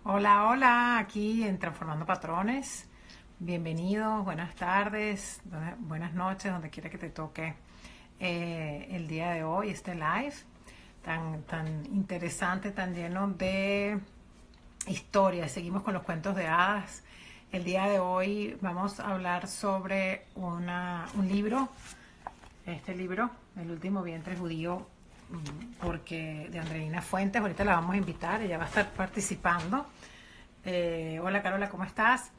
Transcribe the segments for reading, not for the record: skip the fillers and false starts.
Hola, hola, aquí en Transformando Patrones. Bienvenidos, buenas tardes, buenas noches, donde quiera que te toque el día de hoy, este live tan interesante, tan lleno de historias. Seguimos con los cuentos de hadas. El día de hoy vamos a hablar sobre un libro, este libro, El último vientre judío, porque de Andreina Fuentes. Ahorita la vamos a invitar, ella va a estar participando. Hola Carola, ¿cómo estás?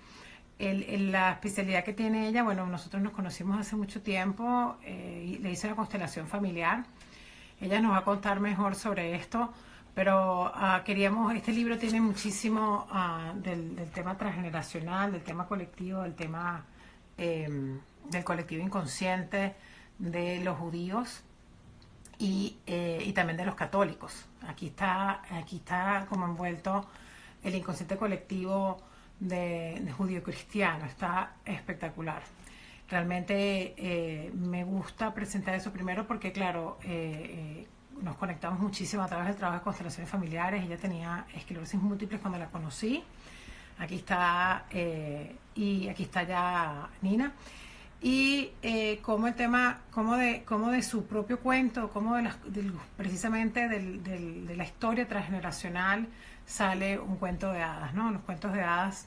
La especialidad que tiene ella, bueno, nosotros nos conocimos hace mucho tiempo y le hice una constelación familiar. Ella nos va a contar mejor sobre esto, pero este libro tiene muchísimo del tema transgeneracional, del tema colectivo, del tema del colectivo inconsciente de los judíos y también de los católicos. Aquí está como envuelto el inconsciente colectivo de judío cristiano. Está espectacular. Realmente me gusta presentar eso primero porque, claro, nos conectamos muchísimo a través del trabajo de constelaciones familiares. Ella tenía esclerosis múltiple cuando la conocí. Aquí está, y aquí está ya Nina. Y como el tema, como de su propio cuento, como precisamente de la historia transgeneracional sale un cuento de hadas, ¿no? Los cuentos de hadas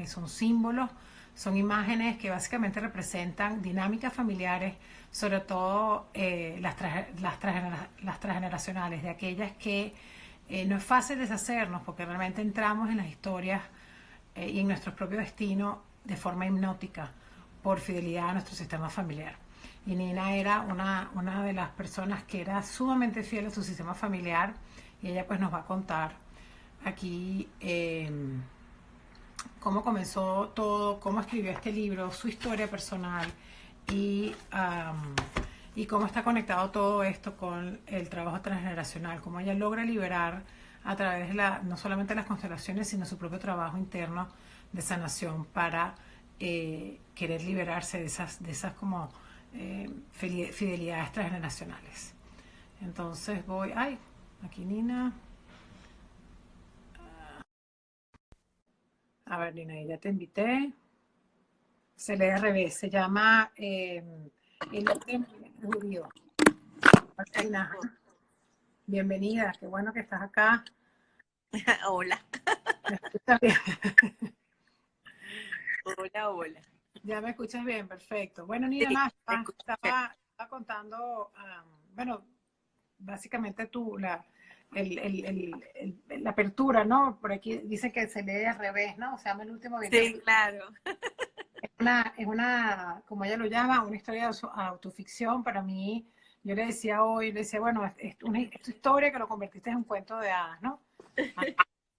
son símbolos, son imágenes que básicamente representan dinámicas familiares, sobre todo las transgeneracionales, de aquellas que no es fácil deshacernos porque realmente entramos en las historias y en nuestro propio destino de forma hipnótica por fidelidad a nuestro sistema familiar. Y Nina era una de las personas que era sumamente fiel a su sistema familiar y ella pues nos va a contar aquí cómo comenzó todo, cómo escribió este libro, su historia personal y, y cómo está conectado todo esto con el trabajo transgeneracional, cómo ella logra liberar a través de no solamente las constelaciones, sino su propio trabajo interno de sanación para querer liberarse de esas como fidelidades transgeneracionales. Entonces aquí Nina. A ver, Nina, ya te invité. Se lee al revés, se llama El Orden Judío. Nina, bienvenida, qué bueno que estás acá. Hola, ¿Me escuchas bien? hola, hola. Ya me escuchas bien, perfecto. Bueno, Nina, Sí, nada, te escucho chévere. estaba contando, bueno, básicamente la apertura, ¿no? Por aquí dice que se lee al revés, ¿no? O sea, el último vientre Sí, claro. como ella lo llama, una historia de autoficción. Para mí, yo le decía hoy, le decía, bueno, es tu historia que lo convertiste en un cuento de hadas, ¿no? Ah, de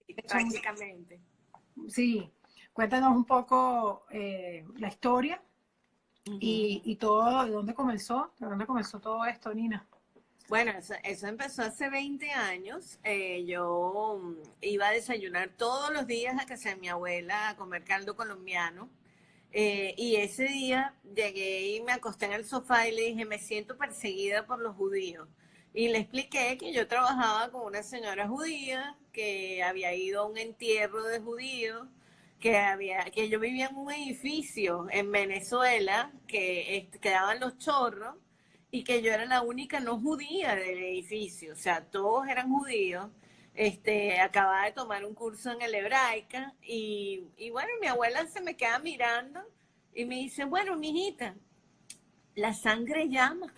hecho, Prácticamente. sí, cuéntanos un poco la historia Ujú. y todo, de dónde comenzó todo esto, Nina. Bueno, eso empezó hace 20 años. Yo iba a desayunar todos los días a casa de mi abuela a comer caldo colombiano. Y ese día llegué y me acosté en el sofá y le dije, me siento perseguida por los judíos. Y le expliqué que yo trabajaba con una señora judía, que había ido a un entierro de judíos, que yo vivía en un edificio en Venezuela, que quedaban los chorros, y que yo era la única no judía del edificio. O sea, todos eran judíos. Acababa de tomar un curso en el hebraica y bueno, mi abuela se me queda mirando y me dice, bueno, mijita, la sangre llama.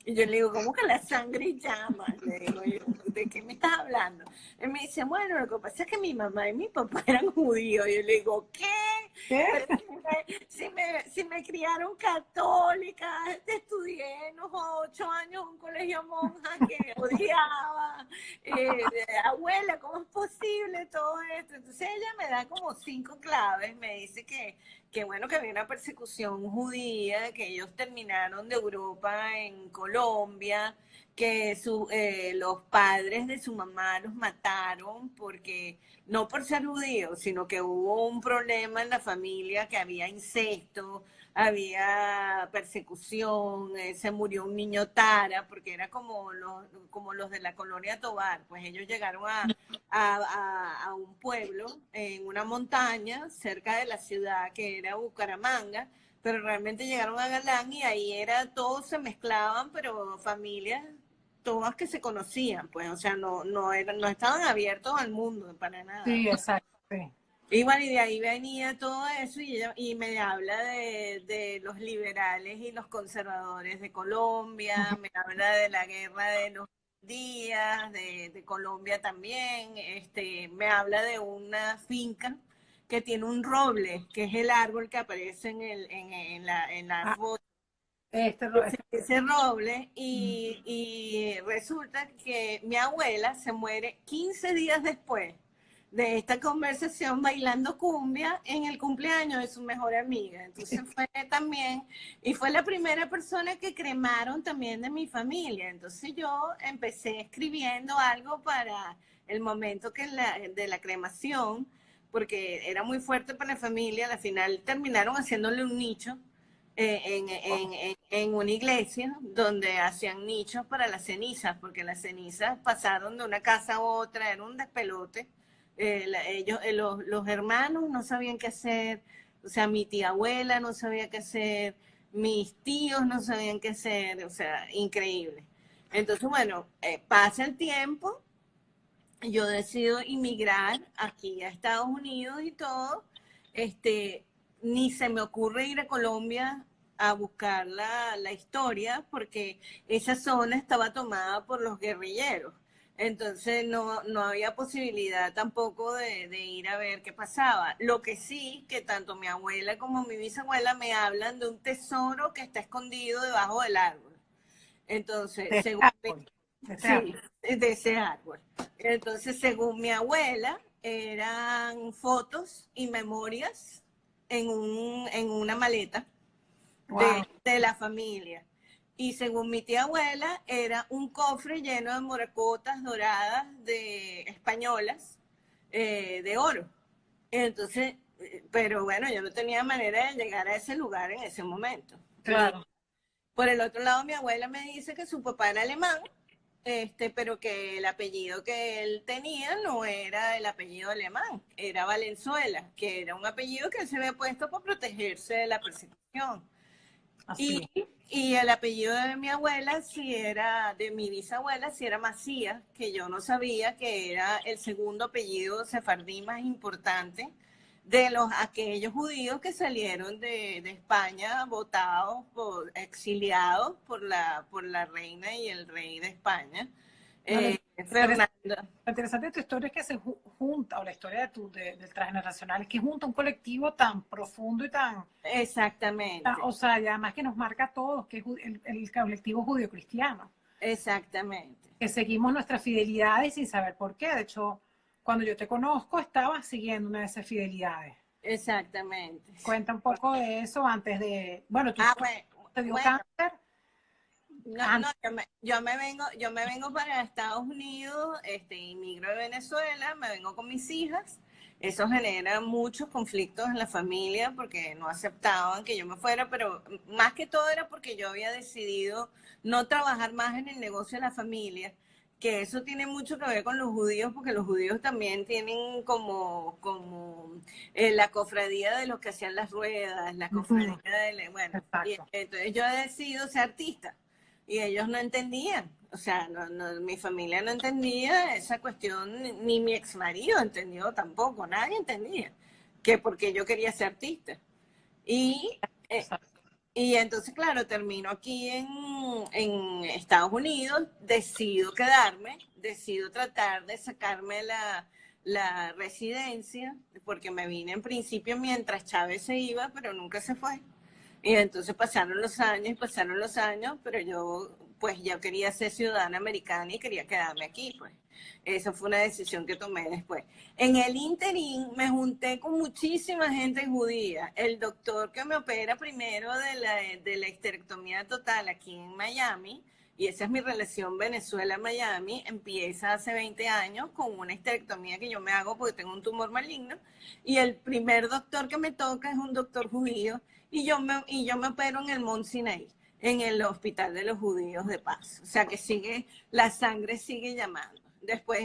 Y yo le digo, ¿cómo que la sangre llama? Le digo yo, ¿de qué me estás hablando? Él me dice, bueno, lo que pasa es que mi mamá y mi papá eran judíos. Y yo le digo, ¿qué? ¿Qué? Pero si me criaron católica, estudié en los 8 años en un colegio monja que odiaba. Abuela, ¿cómo es posible todo esto? Entonces ella me da como 5 claves, me dice que bueno, que había una persecución judía, que ellos terminaron de Europa en Colombia, que los padres de su mamá los mataron porque no por ser judíos, sino que hubo un problema en la familia, que había incesto, había persecución, se murió un niño Tara, porque era como los de la colonia Tobar, pues ellos llegaron a un pueblo, en una montaña, cerca de la ciudad que era Bucaramanga, pero realmente llegaron a Galán y ahí era, todos se mezclaban, pero familias, todas que se conocían, pues, o sea, no estaban abiertos al mundo para nada. Sí, exacto. Sí. Y bueno, y de ahí venía todo eso y me habla de los liberales y los conservadores de Colombia, me habla de la guerra de los días, de Colombia también, me habla de una finca que tiene un roble, que es el árbol que aparece en la Ah, foto, este, ese roble, mm, y resulta que mi abuela se muere 15 días después de esta conversación bailando cumbia en el cumpleaños de su mejor amiga. Entonces fue también, y fue la primera persona que cremaron también de mi familia. Entonces yo empecé escribiendo algo para el momento de la cremación, porque era muy fuerte para la familia. Al final terminaron haciéndole un nicho en una iglesia donde hacían nichos para las cenizas, porque las cenizas pasaron de una casa a otra, era un despelote. Los hermanos no sabían qué hacer, o sea, mi tía abuela no sabía qué hacer, mis tíos no sabían qué hacer, o sea, increíble. Entonces, bueno, pasa el tiempo, yo decido inmigrar aquí a Estados Unidos y todo, este, ni se me ocurre ir a Colombia a buscar la historia porque esa zona estaba tomada por los guerrilleros. Entonces no había posibilidad tampoco de ir a ver qué pasaba. Lo que sí, que tanto mi abuela como mi bisabuela me hablan de un tesoro que está escondido debajo del árbol. Entonces, de este según árbol, de este sí, árbol. de ese árbol. Entonces, según mi abuela, eran fotos y memorias en una maleta Wow, de la familia. Y según mi tía abuela, era un cofre lleno de moracotas doradas de españolas de oro. Entonces, pero bueno, yo no tenía manera de llegar a ese lugar en ese momento. Y claro. por el otro lado, mi abuela me dice que su papá era alemán, pero que el apellido que él tenía no era el apellido alemán, era Valenzuela, que era un apellido que él se había puesto para protegerse de la persecución. Así. Y, y el apellido de mi abuela, de mi bisabuela, si era Macías, que yo no sabía que era el segundo apellido sefardí más importante de aquellos judíos que salieron de España votados, exiliados por la reina y el rey de España, No, Fernando. lo interesante de tu historia es que se junta, o la historia del transgeneracional, es que junta un colectivo tan profundo y Exactamente, o sea, y además que nos marca a todos, que es el colectivo judío-cristiano, exactamente, que seguimos nuestras fidelidades sin saber por qué. De hecho, cuando yo te conozco, estabas siguiendo una de esas fidelidades. exactamente. Cuenta un poco de eso antes de, bueno, tú Ah, bueno, te dio bueno, cáncer no, antes. yo me vengo para Estados Unidos, inmigro de Venezuela, me vengo con mis hijas. Eso genera muchos conflictos en la familia porque no aceptaban que yo me fuera, pero más que todo era porque yo había decidido no trabajar más en el negocio de la familia, que eso tiene mucho que ver con los judíos, porque los judíos también tienen como la cofradía de los que hacían las ruedas, la cofradía Ujú, bueno, y exacto. entonces yo he decidido ser artista y ellos no entendían, o sea, mi familia no entendía esa cuestión, ni mi ex marido entendió tampoco, nadie entendía que porque yo quería ser artista. Y, eh, Exacto. y entonces, claro, termino aquí en Estados Unidos, decido quedarme, decido tratar de sacarme la residencia, porque me vine en principio mientras Chávez se iba, pero nunca se fue. Y entonces pasaron los años, pero yo pues ya quería ser ciudadana americana y quería quedarme aquí, pues. Esa fue una decisión que tomé después. En el interín me junté con muchísima gente judía. El doctor que me opera primero de la histerectomía total aquí en Miami, y esa es mi relación Venezuela-Miami, empieza hace 20 años con una histerectomía que yo me hago porque tengo un tumor maligno. Y el primer doctor que me toca es un doctor judío y yo me opero en el Mont Sinai, en el Hospital de los Judíos de Paz. O sea que sigue, la sangre sigue llamando. Después